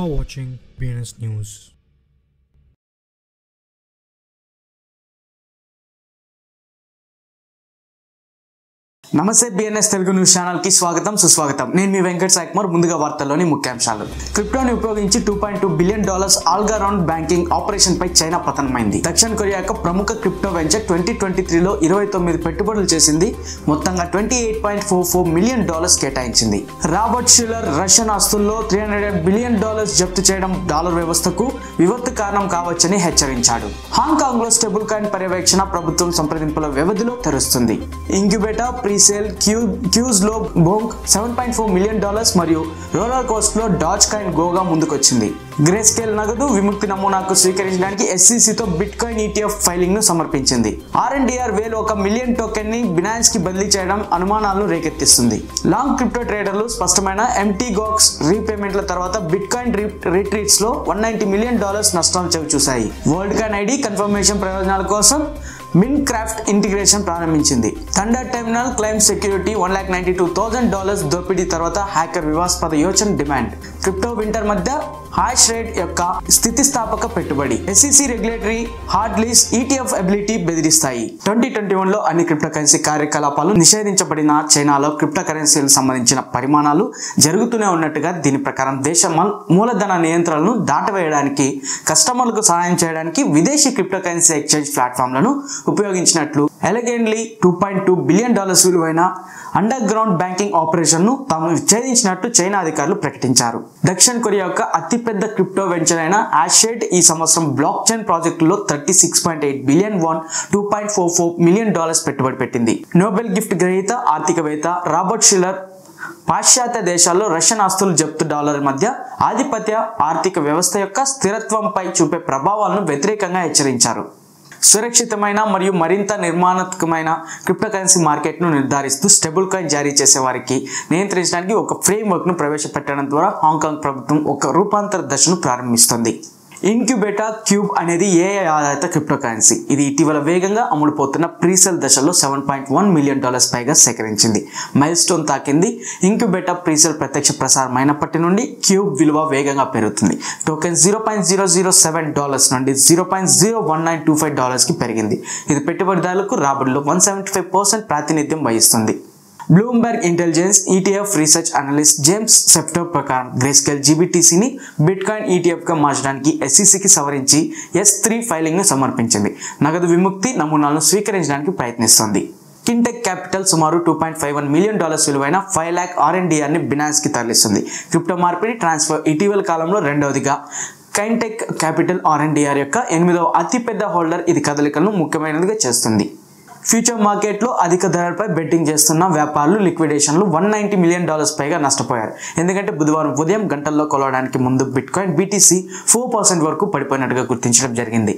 are watching BNS News. నమస్తే BNS Telugu news channel కి స్వాగతం సుస్వాగతం. నేను మీ వెంకట్ సాయి కుమార్. ముందుగా వార్తల్లోని ముఖ్యాంశాలు. క్రిప్టోని ఉపయోగించి $2.2 billion all around banking operation పై చైనా పతనమైంది. దక్షిణ కొరియా యొక్క ప్రముఖ క్రిప్టో వెంచర్ 2023లో 29 పెట్టుబడులు చేసింది. మొత్తంగా $28.44 మిలియన్ కేటాయించింది. రాబర్ట్ షిల్లర్ రష్యన్ ఆస్తుల్లో $300 బిలియన్ జప్తు చేయడం డాలర్ వ్యవస్థకు విపత్తు కారణం కావచ్చని హెచ్చరించాడు. హాంకాంగ్ లో స్టేబుల్ కాయిన్ పర్యవేక్షణ ప్రభుత్వం సంప్రదింపుల వ్యవధిలో తెరుస్తుంది. ఇంక్యుబేటా ప్రీసేల్ క్యూజ్ లో బోంగ్ $7.4 మిలియన్ మరియు రోలర్ కోస్ట్ లో డాజ్ కాయిన్ గోగా ముందుకొచ్చింది. గ్రే స్కేల్ నగదు విముక్తి నమూనాకు స్వీకరించడానికి SECతో బిట్ కాయిన్ ETF ఫైలింగ్ ను సమర్పించింది. RNDR వేలు 1 మిలియన్ టోకెన్ ని బినాన్స్ కి బదిలీ చేయడం అనుమానాలను రేకెత్తిస్తుంది. లాంగ్ క్రిప్టో ట్రేడర్లు స్పష్టమైన MTGOX రీపేమెంట్ల తర్వాత బిట్ కాయిన్ రిట్రీట్స్ లో $190 మిలియన్ నష్టాలు చవిచూశాయి. వరల్డ్ కాయిన్ ఐడి కన్ఫర్మేషన్ ప్రయోజనాల కోసం మిన్క్రాఫ్ట్ ఇంటిగ్రేషన్ ప్రారంభించింది. థండర్ టెర్మినల్ క్లైమ్ సెక్యూరిటీ $192,000 దోపిడీ తర్వాత హ్యాకర్ వివాదాస్పద యోచన డిమాండ్. క్రిప్టో వింటర్ మధ్య హాష్ రేట్ యొక్క స్థితిస్థాపక పెట్టుబడి. SEC regulatory hurdles ETF ability బెదిరిస్తాయి. 2021లో అన్ని క్రిప్టో కరెన్సీ కార్యకలాపాలు నిషేధించబడిన చైనాలో క్రిప్టో కరెన్సీలకు సంబంధించిన పరిమాణాలు జరుగుతూనే ఉన్నట్టుగా దీని ప్రకారం దేశ మూలధన నియంత్రణలను దాటవేయడానికి కస్టమర్లకు సహాయం చేయడానికి విదేశీ క్రిప్టో కరెన్సీ ఎక్స్చేంజ్ ప్లాట్ఫామ్లను ఉపయోగించినట్లు ఎలిగెంట్లీ $2.2 బిలియన్ విలువైన అండర్ గ్రౌండ్ బ్యాంకింగ్ ఆపరేషన్ ను తాము ఛేదించినట్టు చైనా అధికారులు ప్రకటించారు. దక్షిణ కొరియా యొక్క అతిపెద్ద క్రిప్టో వెంచర్ అయిన యాషెట్ ఈ సంవత్సరం బ్లాక్ చైన్ ప్రాజెక్టులో $36.8 బిలియన్ $2.44 మిలియన్ పెట్టుబడి పెట్టింది. నోబెల్ గిఫ్ట్ గ్రహీత ఆర్థికవేత్త రాబర్ట్ షిల్లర్ పాశ్చాత్య దేశాల్లో రష్యన్ ఆస్తులు జప్తు డాలర్ మధ్య ఆధిపత్య ఆర్థిక వ్యవస్థ యొక్క స్థిరత్వంపై చూపే ప్రభావాలను వ్యతిరేకంగా హెచ్చరించారు. సురక్షితమైన మరియు మరింత నిర్మాణాత్మకమైన క్రిప్టో కరెన్సీ మార్కెట్ను నిర్ధారిస్తూ స్టేబుల్ కాయిన్ జారీ చేసే వారికి నియంత్రించడానికి ఒక ఫ్రేమ్వర్క్ను ప్రవేశపెట్టడం ద్వారా హాంకాంగ్ ప్రభుత్వం ఒక రూపాంతర దశను ప్రారంభిస్తుంది. ఇంక్యుబేటా క్యూబ్ అనేది AI ఆధారిత క్రిప్టో కరెన్సీ. ఇది ఇటీవల వేగంగా అమ్ముడుపోతున్న ప్రీసేల్ దశలో $7.1 మిలియన్ పైగా సేకరించింది. మైల్ స్టోన్ తాకింది. ఇంక్యుబేటా ప్రీసేల్ ప్రత్యక్ష ప్రసారం అయినప్పటి నుండి క్యూబ్ విలువ వేగంగా పెరుగుతుంది. టోకెన్ $0.007 నుండి $0.01925 కి పెరిగింది. ఇది పెట్టుబడిదారులకు రాబడిలో 175% ప్రాతినిధ్యం వహిస్తుంది. Bloomberg intelligence ETF research analyst James సెప్టో ప్రకారం గ్రేస్కేల్ GBTCని బిట్ కాయిన్ ETF గా మార్చడానికి SECకి సవరించి S3 ఫైలింగ్ ను సమర్పించింది. నగదు విముక్తి నమూనాలను స్వీకరించడానికి ప్రయత్నిస్తోంది. కింటెక్ క్యాపిటల్ సుమారు $2.51 మిలియన్ విలువైన 5 లాక్ RNDR ని బినాన్స్ కి తరలిస్తుంది. క్రిప్టో మార్పిడి ట్రాన్స్ఫర్ ఇటీవల కాలంలో రెండవదిగా కింటెక్ క్యాపిటల్ RNDR యొక్క 8వ అతిపెద్ద హోల్డర్. ఇది కదలికలను ముఖ్యమైనదిగా చేస్తుంది. ఫ్యూచర్ మార్కెట్లో అధిక ధరలపై బెట్టింగ్ చేస్తున్న వ్యాపారులు లిక్విడేషన్లు $190 మిలియన్ పైగా నష్టపోయారు. ఎందుకంటే బుధవారం ఉదయం గంటల్లో కొలవడానికి ముందు బిట్ కాయిన్ BTC 4% వరకు పడిపోయినట్టుగా గుర్తించడం జరిగింది.